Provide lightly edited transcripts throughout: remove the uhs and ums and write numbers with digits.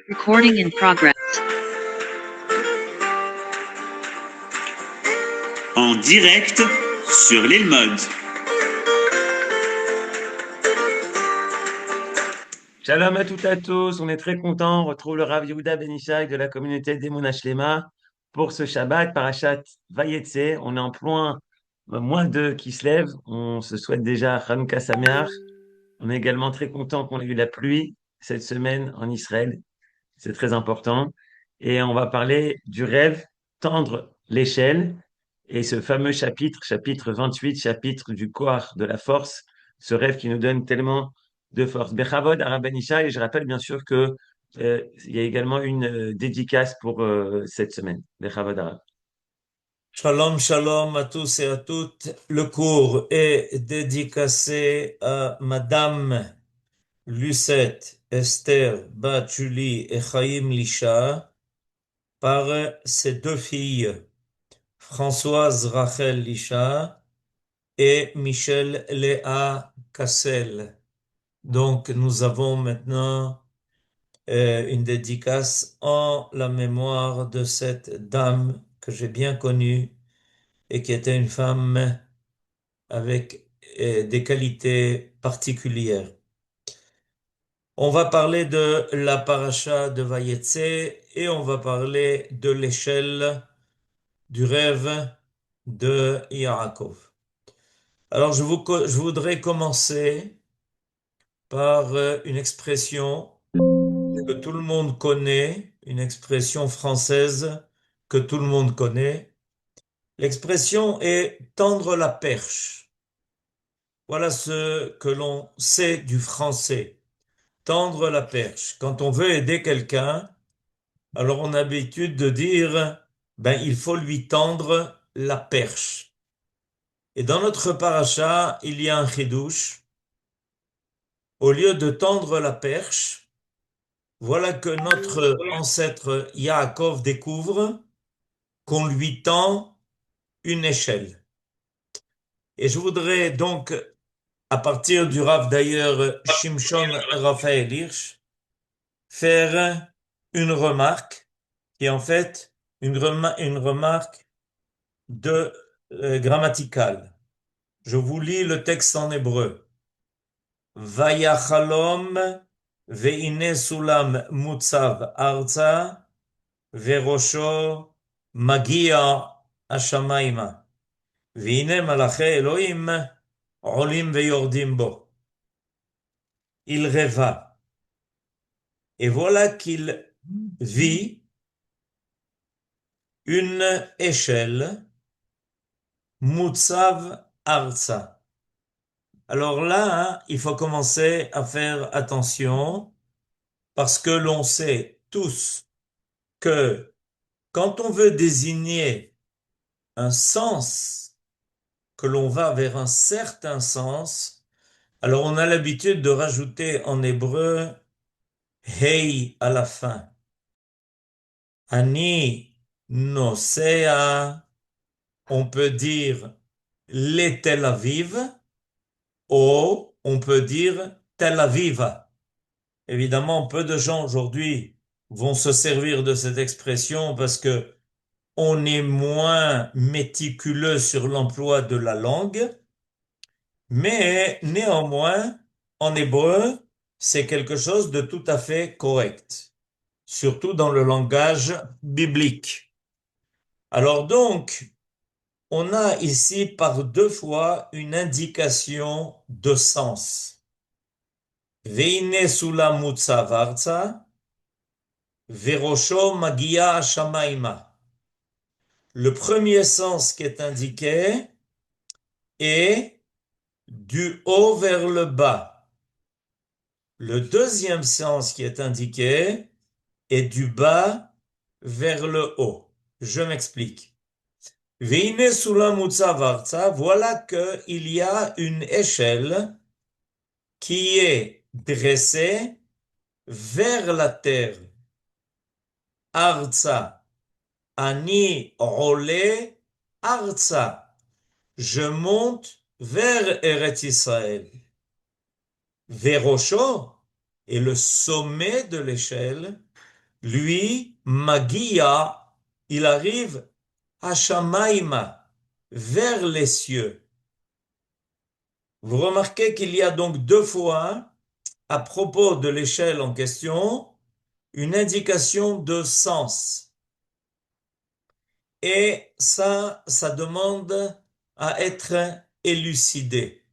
Recording in progress. En direct sur l'île Mode. Shalom à toutes et à tous, on est très contents. On retrouve le Rav Yehuda Ben Ishai de la communauté d'Emouna Shlema pour ce Shabbat, Parashat Vayetse. On est en point moins 2 qui se lève. On se souhaite déjà Hanouka Sameach. On est également très content qu'on ait eu la pluie cette semaine en Israël. C'est très important. Et on va parler du rêve, tendre l'échelle. Et ce fameux chapitre 28, chapitre du Koach, de la force, ce rêve qui nous donne tellement de force. Bechavod, Arabanisha, et je rappelle bien sûr que il y a également une dédicace pour cette semaine. Bechavod, Arab. Shalom, shalom à tous et à toutes. Le cours est dédicacé à Madame Lucette Esther Bat Julie et Chaim Lisha par ses deux filles, Françoise Rachel Lisha et Michel Léa Cassel. Donc nous avons maintenant une dédicace en la mémoire de cette dame que j'ai bien connue et qui était une femme avec des qualités particulières. On va parler de la paracha de Vayetse et on va parler de l'échelle du rêve de Yaakov. Alors je voudrais commencer par une expression que tout le monde connaît, une expression française que tout le monde connaît. L'expression est tendre la perche. Voilà ce que l'on sait du français. Tendre la perche. Quand on veut aider quelqu'un, alors on a l'habitude de dire, il faut lui tendre la perche. Et dans notre paracha, il y a un chidouche. Au lieu de tendre la perche, voilà que notre ancêtre Yaakov découvre qu'on lui tend une échelle. Et je voudrais donc, à partir du Rav d'ailleurs Shimshon Raphaël Hirsch, faire une remarque qui est en fait une remarque de grammaticale. Je vous lis le texte en hébreu. Vayachalom ve'ine sulam mutzav arza ve'rosho magia השמיימה. והנה מלאכי אלוהים עולים ויורדים בו. Il rêva. Et voilà qu'il vit une échelle, Mutsav Arza. Alors là, il faut commencer à faire attention parce que l'on sait tous que quand on veut désigner un sens, que l'on va vers un certain sens, alors on a l'habitude de rajouter en hébreu Hei à la fin. Ani nosea, on peut dire les Tel Aviv, ou on peut dire Tel Aviva. Évidemment, peu de gens aujourd'hui vont se servir de cette expression parce que on est moins méticuleux sur l'emploi de la langue, mais néanmoins, en hébreu, c'est quelque chose de tout à fait correct, surtout dans le langage biblique. Alors donc, on a ici par deux fois une indication de sens. Veine sula mutzav arza, verosho magia shamaima. Le premier sens qui est indiqué est du haut vers le bas. Le deuxième sens qui est indiqué est du bas vers le haut. Je m'explique. Veine sula mutzav arza, voilà qu'il y a une échelle qui est dressée vers la terre. Arza, ani ole arza. Je monte vers Eretz Israël. Verosho, et le sommet de l'échelle, Lui, Magia, il arrive à Shamaïma, vers les cieux. Vous remarquez qu'il y a donc deux fois, à propos de l'échelle en question, une indication de sens. Et ça demande à être élucidé.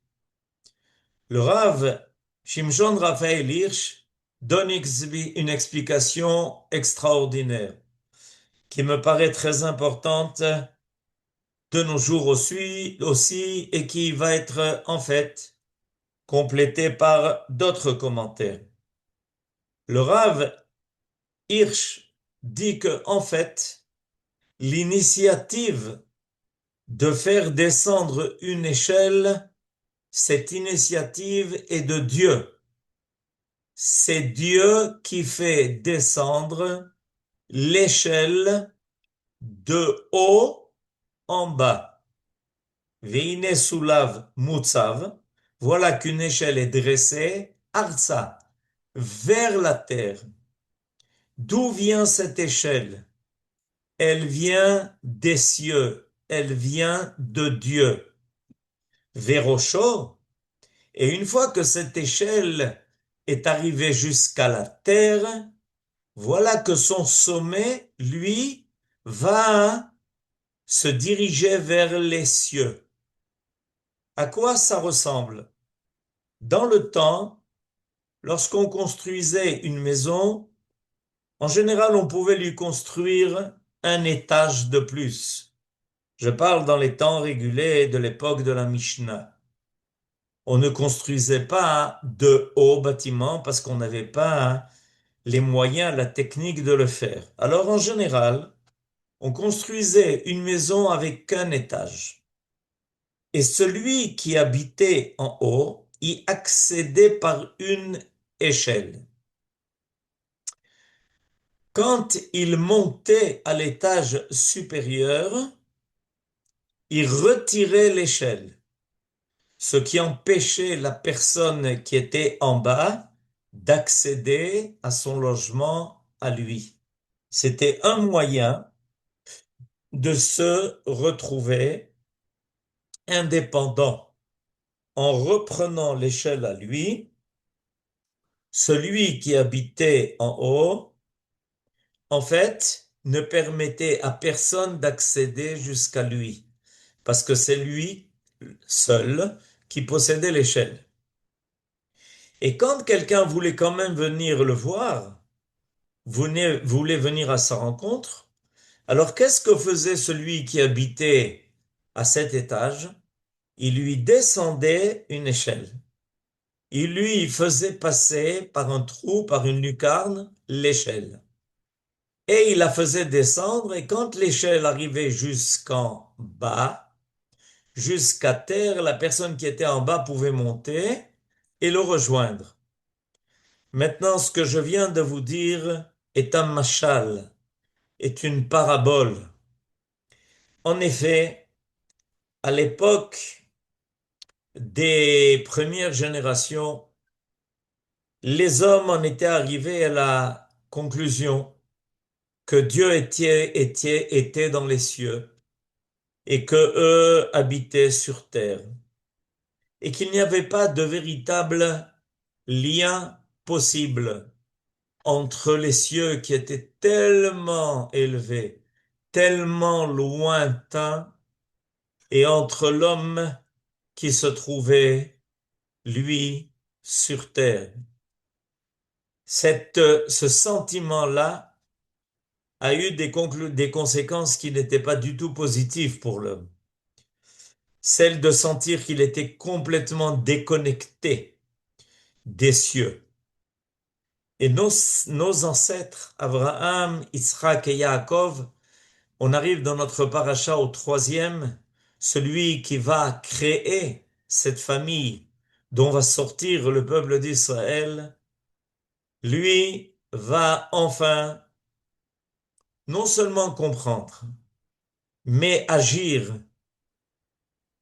Le Rav Shimshon Raphaël Hirsch donne une explication extraordinaire qui me paraît très importante de nos jours aussi et qui va être en fait complétée par d'autres commentaires. Le Rav Hirsch dit que en fait l'initiative de faire descendre une échelle, cette initiative est de Dieu. C'est Dieu qui fait descendre l'échelle de haut en bas. Veine sulav mutzav. Voilà qu'une échelle est dressée, arsa, vers la terre. D'où vient cette échelle? Elle vient des cieux. Elle vient de Dieu. Vérocho. Et une fois que cette échelle est arrivée jusqu'à la terre, voilà que son sommet, lui, va se diriger vers les cieux. À quoi ça ressemble? Dans le temps, lorsqu'on construisait une maison, en général, on pouvait lui construire un étage de plus. Je parle dans les temps régulés de l'époque de la Mishnah. On ne construisait pas de hauts bâtiments parce qu'on n'avait pas les moyens, la technique de le faire. Alors en général, on construisait une maison avec qu'un étage. Et celui qui habitait en haut y accédait par une échelle. Quand il montait à l'étage supérieur, il retirait l'échelle, ce qui empêchait la personne qui était en bas d'accéder à son logement à lui. C'était un moyen de se retrouver indépendant. En reprenant l'échelle à lui, celui qui habitait en haut, en fait, ne permettait à personne d'accéder jusqu'à lui, parce que c'est lui seul qui possédait l'échelle. Et quand quelqu'un voulait quand même venir le voir, voulait venir à sa rencontre, alors qu'est-ce que faisait celui qui habitait à cet étage? Il lui descendait une échelle. Il lui faisait passer par un trou, par une lucarne, l'échelle. Et il la faisait descendre, et quand l'échelle arrivait jusqu'en bas, jusqu'à terre, la personne qui était en bas pouvait monter et le rejoindre. Maintenant, ce que je viens de vous dire est un mashal, est une parabole. En effet, à l'époque des premières générations, les hommes en étaient arrivés à la conclusion que Dieu était dans les cieux et que eux habitaient sur terre et qu'il n'y avait pas de véritable lien possible entre les cieux qui étaient tellement élevés, tellement lointains et entre l'homme qui se trouvait, lui, sur terre. Ce sentiment-là a eu des conséquences qui n'étaient pas du tout positives pour l'homme. Celle de sentir qu'il était complètement déconnecté des cieux. Et nos ancêtres, Abraham, Isaac et Yaakov, on arrive dans notre paracha au troisième, celui qui va créer cette famille dont va sortir le peuple d'Israël, lui va enfin non seulement comprendre, mais agir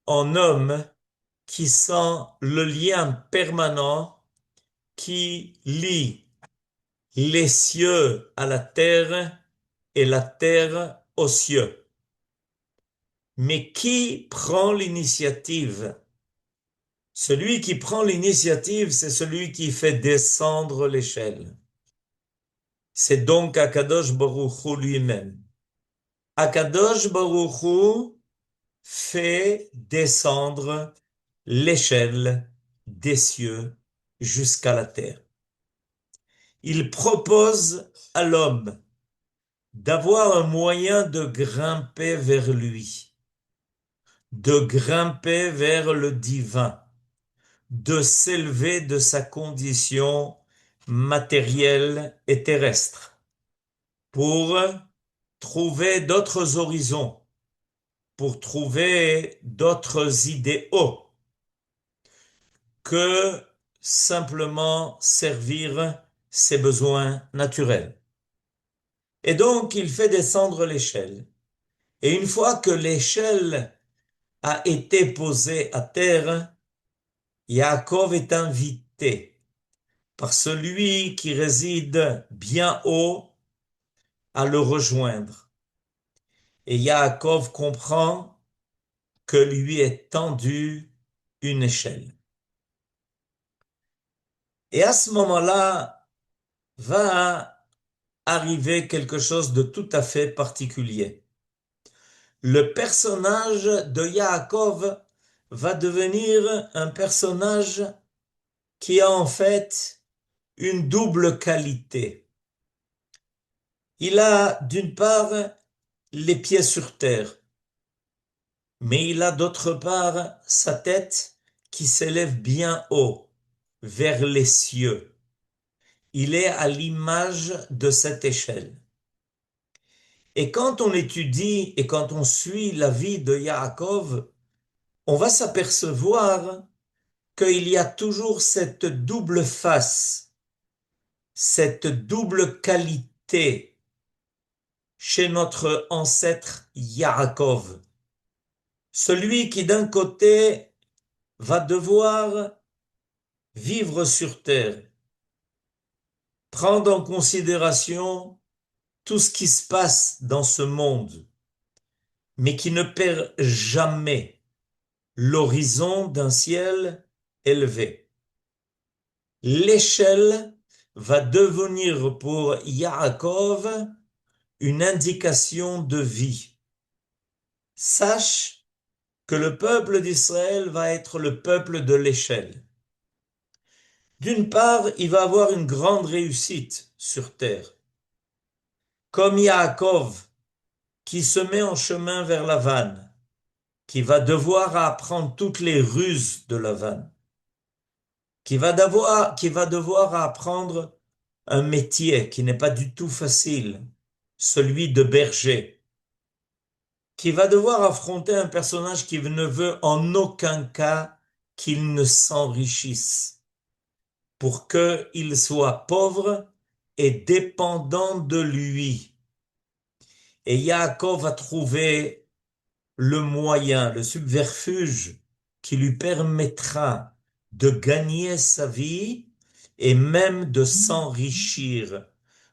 en homme qui sent le lien permanent qui lie les cieux à la terre et la terre aux cieux. Mais qui prend l'initiative? Celui qui prend l'initiative, c'est celui qui fait descendre l'échelle. C'est donc Akadosh Baruch Hu lui-même. Akadosh Baruch Hu fait descendre l'échelle des cieux jusqu'à la terre. Il propose à l'homme d'avoir un moyen de grimper vers lui, de grimper vers le divin, de s'élever de sa condition matérielle et terrestre pour trouver d'autres horizons, pour trouver d'autres idéaux que simplement servir ses besoins naturels. Et donc, il fait descendre l'échelle. Et une fois que l'échelle a été posée à terre, Yaakov est invité par celui qui réside bien haut à le rejoindre. Et Yaakov comprend que lui est tendue une échelle. Et à ce moment-là, va arriver quelque chose de tout à fait particulier. Le personnage de Yaakov va devenir un personnage qui a en fait une double qualité. Il a d'une part les pieds sur terre, mais il a d'autre part sa tête qui s'élève bien haut, vers les cieux. Il est à l'image de cette échelle. Et quand on étudie et quand on suit la vie de Yaakov, on va s'apercevoir qu'il y a toujours cette double face, cette double qualité chez notre ancêtre Yaakov. Celui qui d'un côté va devoir vivre sur terre, prendre en considération tout ce qui se passe dans ce monde, mais qui ne perd jamais l'horizon d'un ciel élevé. L'échelle va devenir pour Yaakov une indication de vie. Sache que le peuple d'Israël va être le peuple de l'échelle. D'une part, il va avoir une grande réussite sur terre. Comme Yaakov, qui se met en chemin vers la vanne, qui va devoir apprendre toutes les ruses de la vanne, qui va devoir apprendre un métier qui n'est pas du tout facile, celui de berger, qui va devoir affronter un personnage qui ne veut en aucun cas qu'il ne s'enrichisse, pour qu'il soit pauvre et dépendant de lui. Et Yaakov va trouver le moyen, le subterfuge qui lui permettra de gagner sa vie et même de s'enrichir,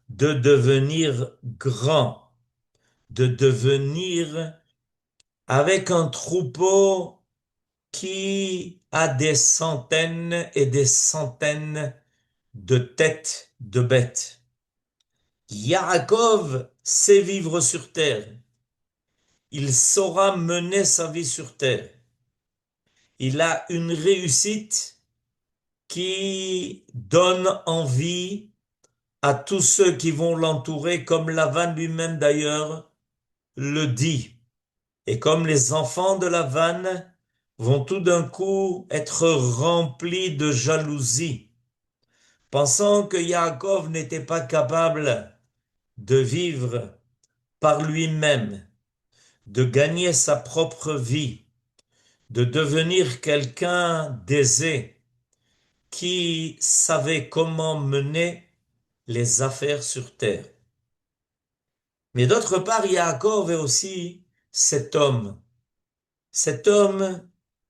de devenir grand, de devenir avec un troupeau qui a des centaines et des centaines de têtes de bêtes. Yaakov sait vivre sur terre. Il saura mener sa vie sur terre. Il a une réussite qui donne envie à tous ceux qui vont l'entourer, comme Lavan lui-même d'ailleurs le dit. Et comme les enfants de Lavan vont tout d'un coup être remplis de jalousie, pensant que Yaakov n'était pas capable de vivre par lui-même, de gagner sa propre vie, de devenir quelqu'un d'aisé, qui savait comment mener les affaires sur terre. Mais d'autre part, Yaakov est aussi cet homme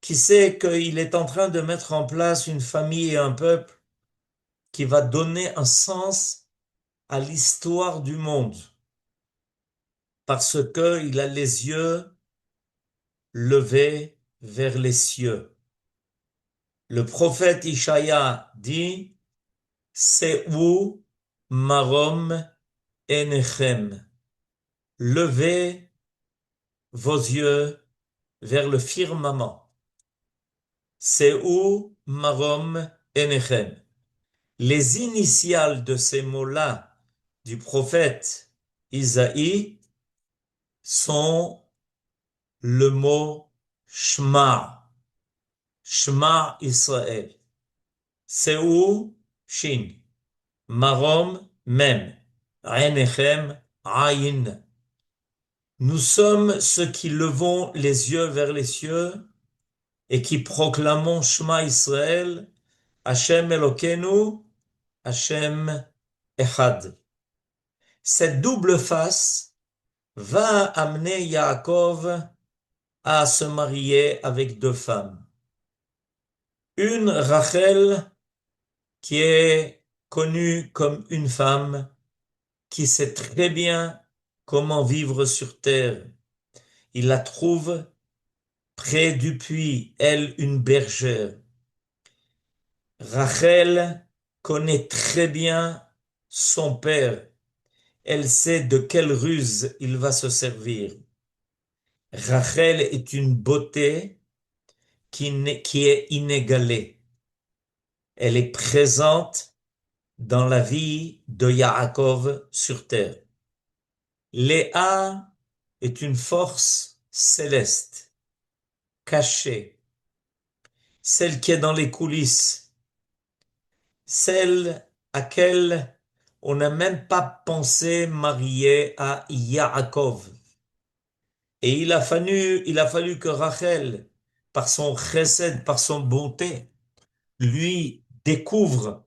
qui sait qu'il est en train de mettre en place une famille et un peuple qui va donner un sens à l'histoire du monde parce qu'il a les yeux levés vers les cieux. Le prophète Ishaïa dit, Se'u marom enechem. Levez vos yeux vers le firmament. Se'u marom enechem. Les initiales de ces mots-là du prophète Isaïe sont le mot Shema. Shema Israël. Se'u Shin. Marom Mem. Enechem Ayin. Nous sommes ceux qui levons les yeux vers les cieux et qui proclamons Shema Israël, Hashem Elokeinu, Hashem Echad. Cette double face va amener Yaakov à se marier avec deux femmes. Une, Rachel, qui est connue comme une femme qui sait très bien comment vivre sur terre. Il la trouve près du puits, elle une bergère. Rachel connaît très bien son père. Elle sait de quelle ruse il va se servir. Rachel est une beauté qui est inégalée. Elle est présente dans la vie de Yaakov sur terre. Léa est une force céleste, cachée, celle qui est dans les coulisses, celle à laquelle on n'a même pas pensé marier à Yaakov. Et il a fallu que Rachel, par son chesed, par son bonté, lui découvre,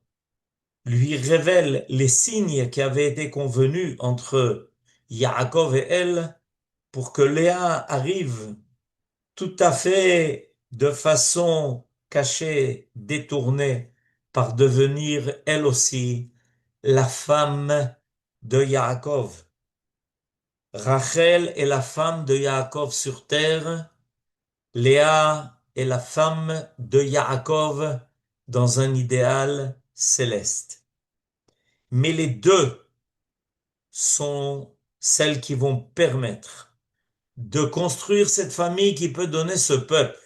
lui révèle les signes qui avaient été convenus entre Yaakov et elle pour que Léa arrive tout à fait de façon cachée, détournée, par devenir elle aussi la femme de Yaakov. Rachel est la femme de Yaakov sur terre, Léa est la femme de Yaakov dans un idéal céleste. Mais les deux sont celles qui vont permettre de construire cette famille qui peut donner ce peuple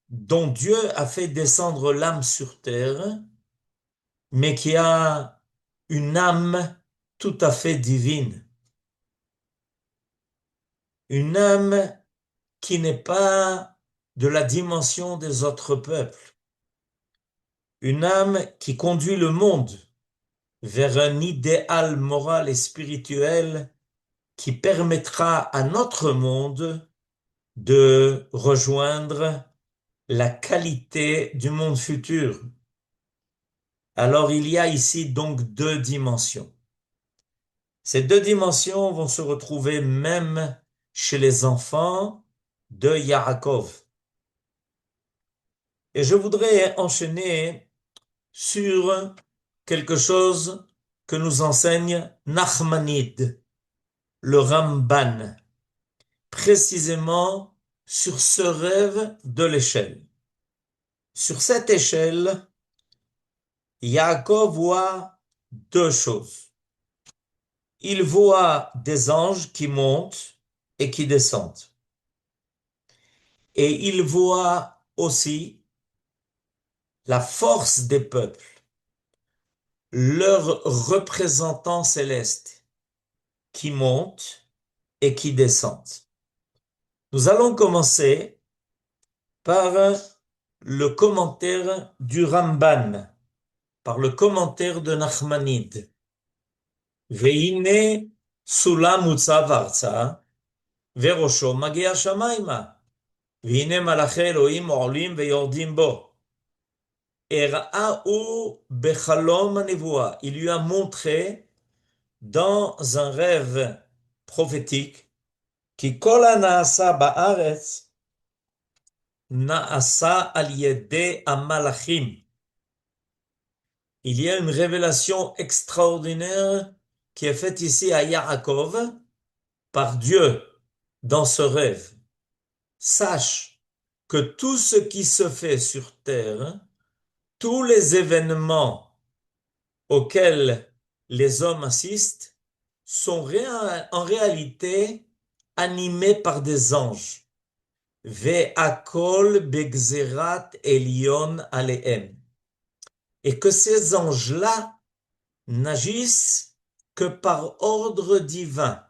dont Dieu a fait descendre l'âme sur terre, mais qui a une âme tout à fait divine. Une âme qui n'est pas de la dimension des autres peuples. Une âme qui conduit le monde vers un idéal moral et spirituel qui permettra à notre monde de rejoindre la qualité du monde futur. Alors il y a ici donc deux dimensions. Ces deux dimensions vont se retrouver même chez les enfants de Yaakov. Et je voudrais enchaîner sur quelque chose que nous enseigne Nachmanide, le Ramban, précisément sur ce rêve de l'échelle. Sur cette échelle, Yaakov voit deux choses. Il voit des anges qui montent et qui descendent. Et il voit aussi la force des peuples, leurs représentants célestes qui montent et qui descendent. Nous allons commencer par le commentaire du Ramban, par le commentaire de Nachmanide. Veine sulam mutzav arza, verosho magia shamayma. Veine malachi Elohim olim veyordim bo. Era'u bechalom hanevoa. Il lui a montré dans un rêve prophétique qui kol hanaasa ba'aretz naasa al yedei hamalachim. il y a une révélation extraordinaire qui est faite ici à Yaakov par Dieu dans ce rêve. Sache que tout ce qui se fait sur terre, tous les événements auxquels les hommes assistent, sont en réalité animés par des anges. Ve'akol begzerat elyon alehem. Et que ces anges-là n'agissent que par ordre divin.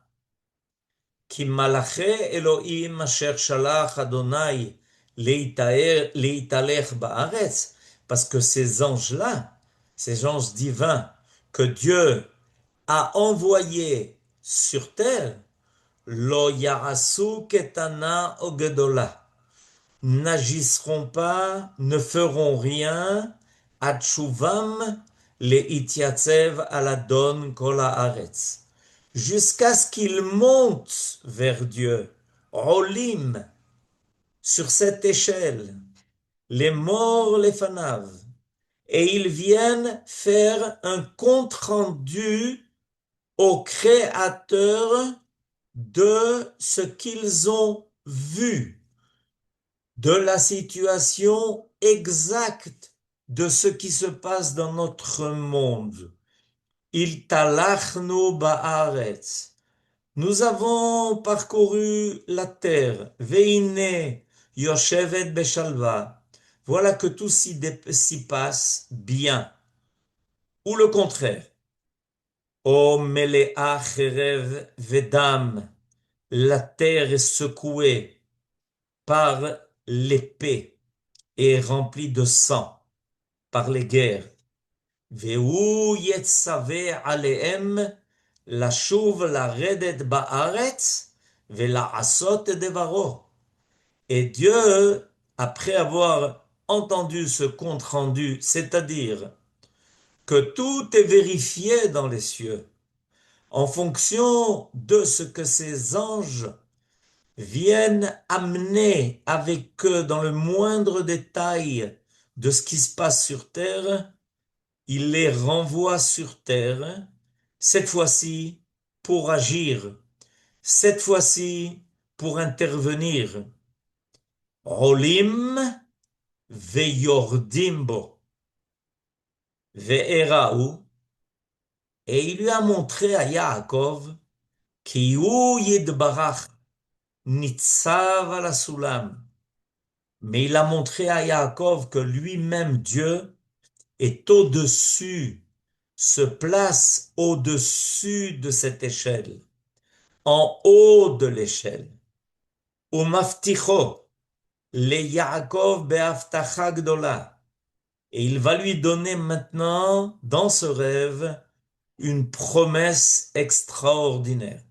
Ki malaché Elohim asher shalach Adonai leitalech ba'aretz. Parce que ces anges-là, ces anges divins que Dieu a envoyés sur terre, lo ya'asu ketana ogedola, n'agiront pas, ne feront rien, atshuvam le itiatzev aladon kol haaretz, jusqu'à ce qu'ils montent vers Dieu, olim, sur cette échelle, les morts les fanav, et ils viennent faire un compte rendu au Créateur de ce qu'ils ont vu, de la situation exacte de ce qui se passe dans notre monde. Il talachnu ba'aretz. Nous avons parcouru la terre. Veine yoshevet beshalva. Voilà que tout s'y passe bien. Ou le contraire. O melea cherev vedam. La terre est secouée par l'épée et remplie de sang par les guerres. Ve'u yetzaveh alehem lashuv laredet ba'aretz ve'la'asot devaro. Et Dieu, après avoir entendu ce compte rendu, c'est-à-dire que tout est vérifié dans les cieux, en fonction de ce que ces anges viennent amener avec eux dans le moindre détail de ce qui se passe sur terre, il les renvoie sur terre, cette fois-ci pour agir, cette fois-ci pour intervenir. Rolim veyordim bo ve'erau, et il lui a montré à Yaakov ki hu yidbarach nitzav ala sulam. Mais il a montré à Yaakov que lui-même, Dieu, est au-dessus, se place au-dessus de cette échelle, en haut de l'échelle. Umafticho, le Yaakov be'aftacha gdola. Et il va lui donner maintenant, dans ce rêve, une promesse extraordinaire.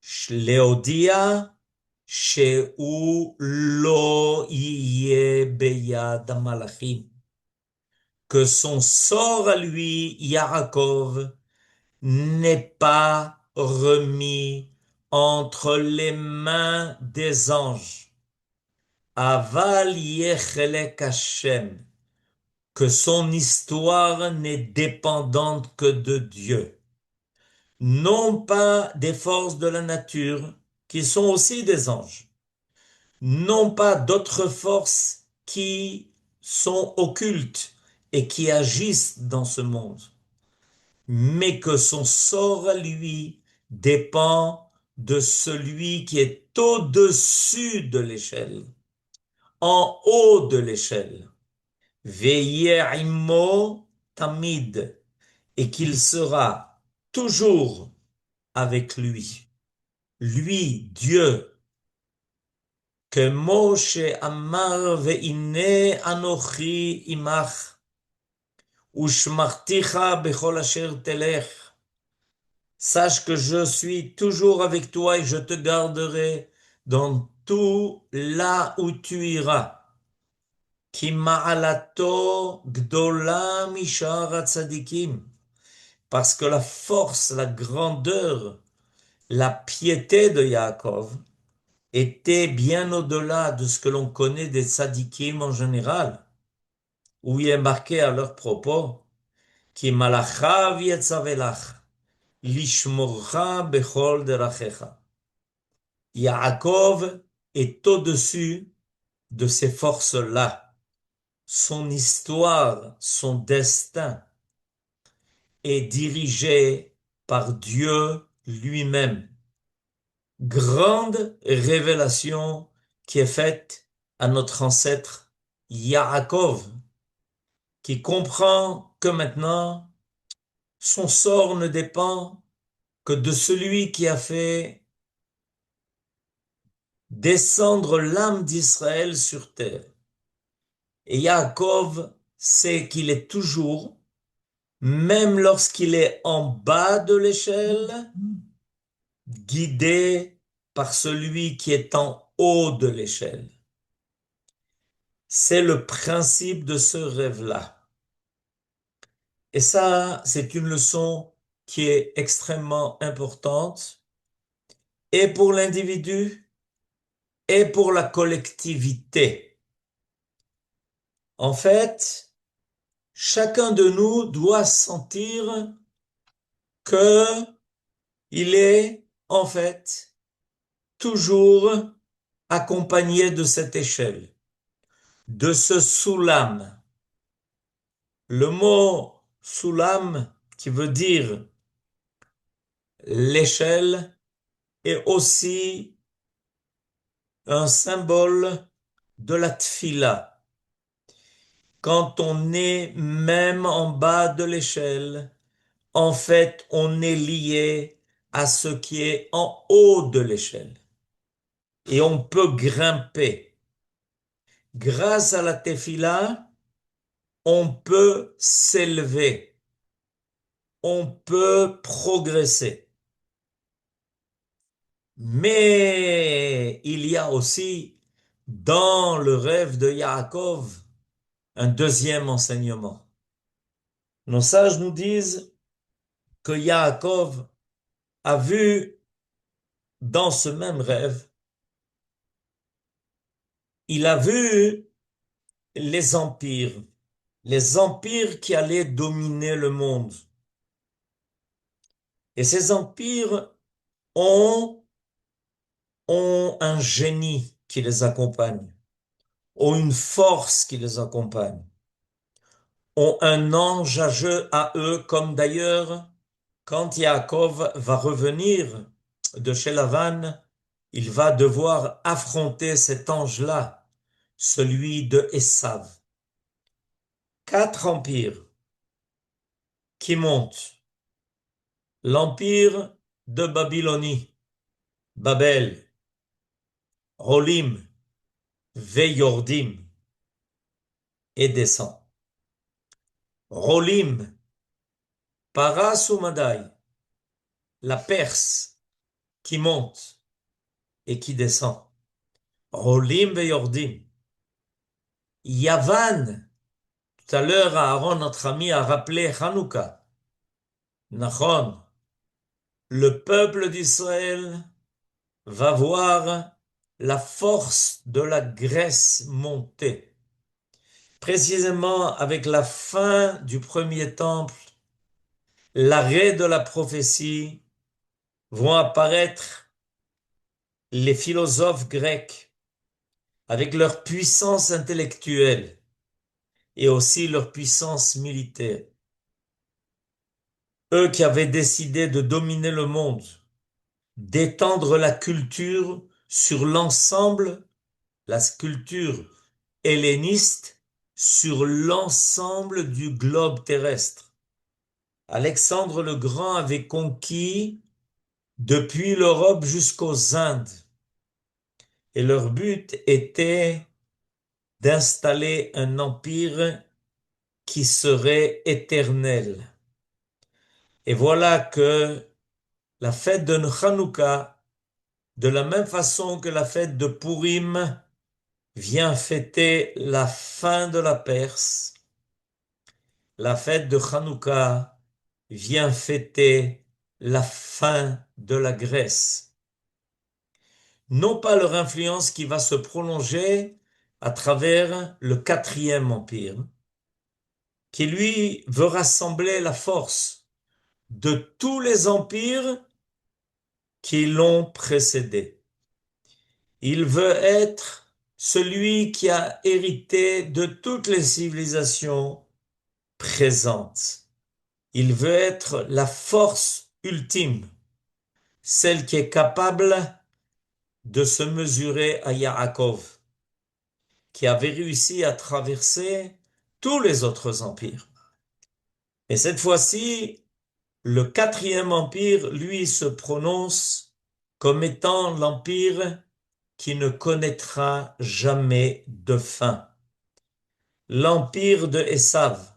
Shleodia She'u lo yeh beyad malachim, que son sort à lui, Yaakov, n'est pas remis entre les mains des anges. Aval yechelek Hashem, que son histoire n'est dépendante que de Dieu. Non pas des forces de la nature, qui sont aussi des anges. Non pas d'autres forces qui sont occultes et qui agissent dans ce monde, mais que son sort à lui dépend de celui qui est au-dessus de l'échelle, en haut de l'échelle. Ve'yeh tamid, et qu'il sera toujours avec lui. Lui, Dieu, que Moshe amar ve'ine anochi imach, ushmarticha bechol asher telech. Sache que je suis toujours avec toi et je te garderai dans tout là où tu iras. Ki ma'alato gdola mishar hatzadikim. Parce que la force, la grandeur, la piété de Yaakov était bien au-delà de ce que l'on connaît des tzadikim en général. où il est marqué à leur propos, Ki malachav yetzavelach, lishmorcha bechol derachecha. Yaakov est au-dessus de ces forces-là. Son histoire, son destin est dirigé par Dieu lui-même. Grande révélation qui est faite à notre ancêtre Yaakov, qui comprend que maintenant son sort ne dépend que de celui qui a fait descendre l'âme d'Israël sur terre. Et Yaakov sait qu'il est toujours, même lorsqu'il est en bas de l'échelle, guidé par celui qui est en haut de l'échelle. C'est le principe de ce rêve-là. Et ça, c'est une leçon qui est extrêmement importante, et pour l'individu, et pour la collectivité. En fait, chacun de nous doit sentir que il est, en fait, toujours accompagné de cette échelle, de ce soulam. Le mot soulam, qui veut dire l'échelle, est aussi un symbole de la tfila. Quand on est même en bas de l'échelle, en fait, on est lié à ce qui est en haut de l'échelle. Et on peut grimper. Grâce à la tefila, on peut s'élever. On peut progresser. Mais il y a aussi dans le rêve de Yaakov un deuxième enseignement. Nos sages nous disent que Yaakov a vu dans ce même rêve, il a vu les empires qui allaient dominer le monde. Et ces empires ont un génie qui les accompagne, ont une force qui les accompagne, ont un ange à eux, comme d'ailleurs, quand Yaakov va revenir de chez Lavan, il va devoir affronter cet ange-là, celui de Esav. 4 empires qui montent. L'empire de Babylonie, Babel, Rolim, Veyordim, et descend. Rolim, Parasumadai, la Perse qui monte et qui descend. Rolim Veyordim. Yavan, tout à l'heure Aaron, notre ami, a rappelé Hanouka. Nachon, le peuple d'Israël va voir la force de la Grèce monter. Précisément avec la fin du premier temple, l'arrêt de la prophétie, vont apparaître les philosophes grecs avec leur puissance intellectuelle et aussi leur puissance militaire. Eux qui avaient décidé de dominer le monde, d'étendre la culture sur l'ensemble, la culture helléniste sur l'ensemble du globe terrestre. Alexandre le Grand avait conquis depuis l'Europe jusqu'aux Indes. Et leur but était d'installer un empire qui serait éternel. Et voilà que la fête de Hanouka, de la même façon que la fête de Purim, vient fêter la fin de la Perse. La fête de Hanouka vient fêter la fin de la Grèce. Non pas leur influence qui va se prolonger à travers le 4e empire, qui lui veut rassembler la force de tous les empires qui l'ont précédé. Il veut être celui qui a hérité de toutes les civilisations présentes. Il veut être la force ultime, celle qui est capable de se mesurer à Yaakov, qui avait réussi à traverser tous les autres empires. Et cette fois-ci, le quatrième empire, lui, se prononce comme étant l'empire qui ne connaîtra jamais de fin. L'empire de Esav,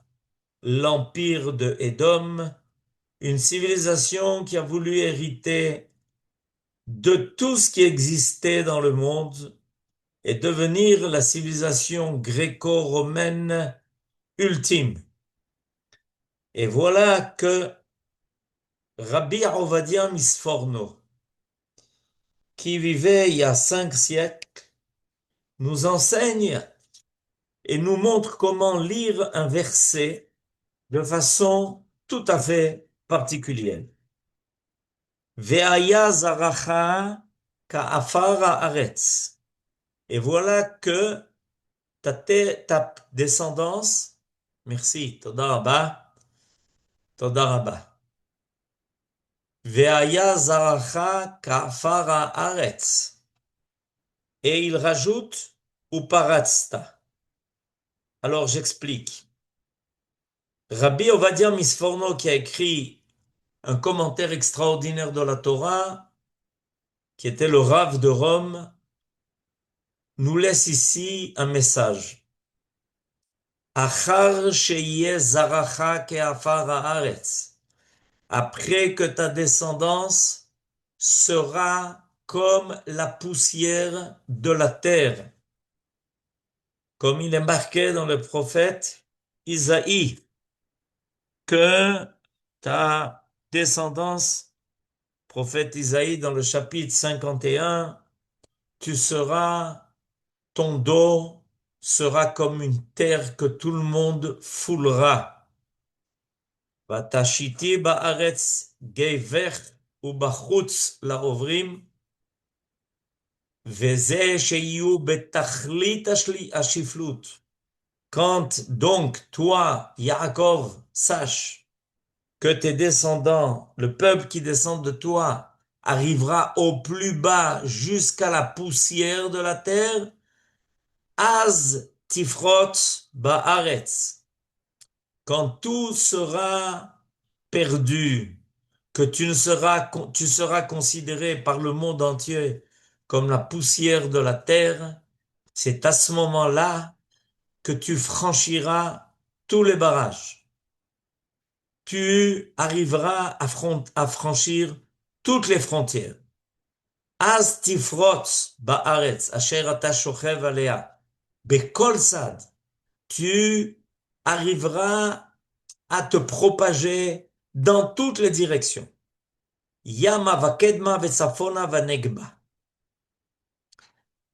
l'empire de Édom, une civilisation qui a voulu hériter de tout ce qui existait dans le monde et devenir la civilisation gréco-romaine ultime. Et voilà que Rabbi Ovadia Misforno, qui vivait il y a 5 siècles, nous enseigne et nous montre comment lire un verset de façon tout à fait particulière. Ve'aya zaracha ka'afar haaretz. Et voilà que ta descendance, merci, toda rabba, toda rabba. Ve'aya zaracha ka'afar haaretz. Et il rajoute uparatzta. Alors j'explique. Rabbi Ovadia Misforno, qui a écrit un commentaire extraordinaire de la Torah, qui était le Rav de Rome, nous laisse ici un message. Achar sheyeh zaracha ke'afar haaretz. Après que ta descendance sera comme la poussière de la terre, comme il est marqué dans le prophète Isaïe, que ta descendance, prophète Isaïe dans le chapitre 51, ton dos sera comme une terre que tout le monde foulera. Vatashiti ba'aretz geiver ubachutz la'ovrim, veze sheyu betachlit ashiflut. Quand donc toi, Yaakov, sache que tes descendants, le peuple qui descend de toi, arrivera au plus bas jusqu'à la poussière de la terre, Az tifrot ba'aretz. Quand tout sera perdu, que tu seras considéré par le monde entier comme la poussière de la terre, c'est à ce moment-là que tu franchiras tous les barrages. Tu arriveras à franchir toutes les frontières. Az tifrot ba'aretz asher ata shochev alea bekol sad. Tu arriveras à te propager dans toutes les directions. Yama vakedma vetsafona vanegba.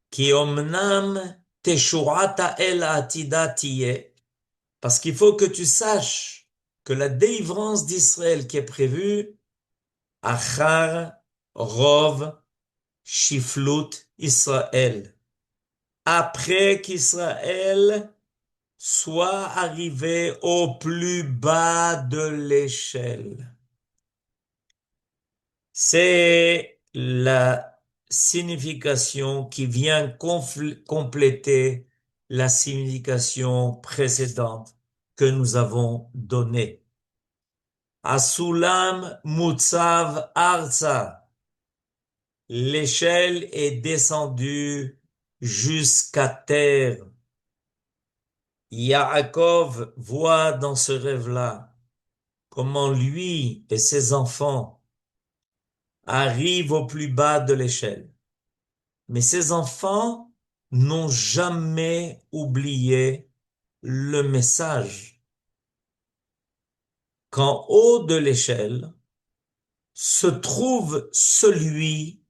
Ki omnam teshuata el atida tiye. Parce qu'il faut que tu saches que la délivrance d'Israël qui est prévue, achar rov shiflut Israël. Après qu'Israël soit arrivé au plus bas de l'échelle. C'est la signification qui vient compléter la signification précédente que nous avons donnée. Asulam mutzav arza. L'échelle est descendue jusqu'à terre. Yaakov voit dans ce rêve-là comment lui et ses enfants arrivent au plus bas de l'échelle. Mais ses enfants n'ont jamais oublié le message qu'en haut de l'échelle se trouve celui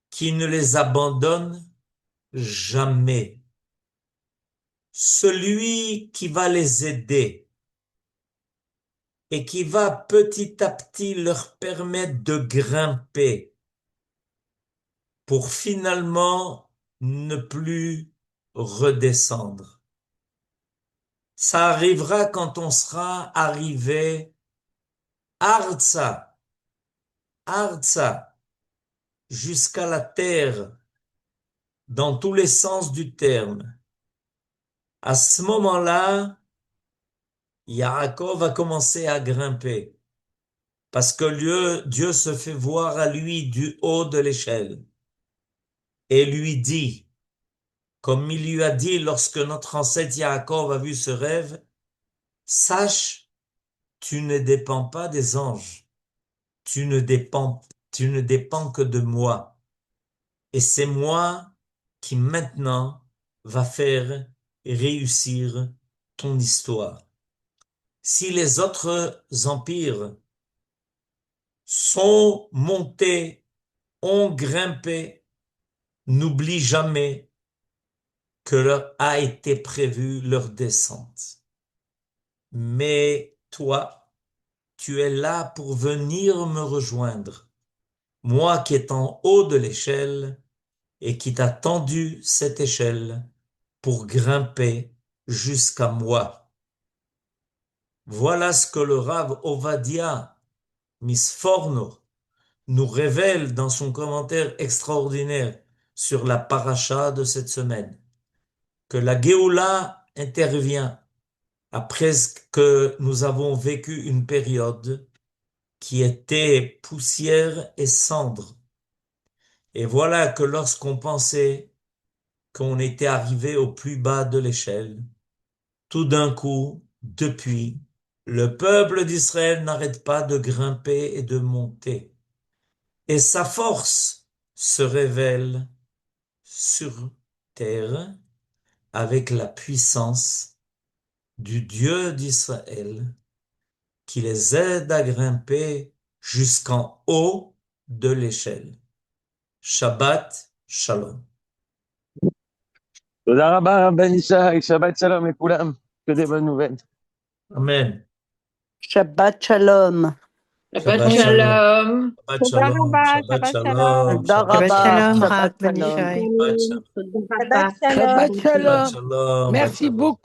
qui ne les abandonne jamais. Celui qui va les aider et qui va petit à petit leur permettre de grimper pour finalement ne plus redescendre. Ça arrivera quand on sera arrivé Arza, jusqu'à la terre, dans tous les sens du terme. À ce moment-là, Yaakov va commencer à grimper, parce que Dieu se fait voir à lui du haut de l'échelle et lui dit, comme il lui a dit lorsque notre ancêtre Yaakov a vu ce rêve, sache, tu ne dépends pas des anges, tu ne dépends que de moi. Et c'est moi qui maintenant va faire réussir ton histoire. Si les autres empires sont montés, ont grimpé, n'oublie jamais que leur a été prévu leur descente. Mais toi, tu es là pour venir me rejoindre, moi qui est en haut de l'échelle et qui t'a tendu cette échelle pour grimper jusqu'à moi. Voilà ce que le Rav Ovadia Misforno nous révèle dans son commentaire extraordinaire sur la paracha de cette semaine, que la Géoula intervient après que nous avons vécu une période qui était poussière et cendre. Et voilà que lorsqu'on pensait qu'on était arrivé au plus bas de l'échelle, tout d'un coup, depuis, le peuple d'Israël n'arrête pas de grimper et de monter. Et sa force se révèle sur terre avec la puissance du Dieu d'Israël qui les aide à grimper jusqu'en haut de l'échelle. Shabbat Shalom. תודה רבה, בן ישי, שבת שלום לכולם, que des bonnes nouvelles. Amen. Shabbat Shalom. Shabbat Shalom. Shabbat Shalom. Shabbat Shalom. תודה Shabbat רבה, Shalom, Rav Shabbat Ben Shalom. Ishai. Shabbat Shalom. Shabbat Shabbat Shabbat Shalom. Shalom. Merci beaucoup.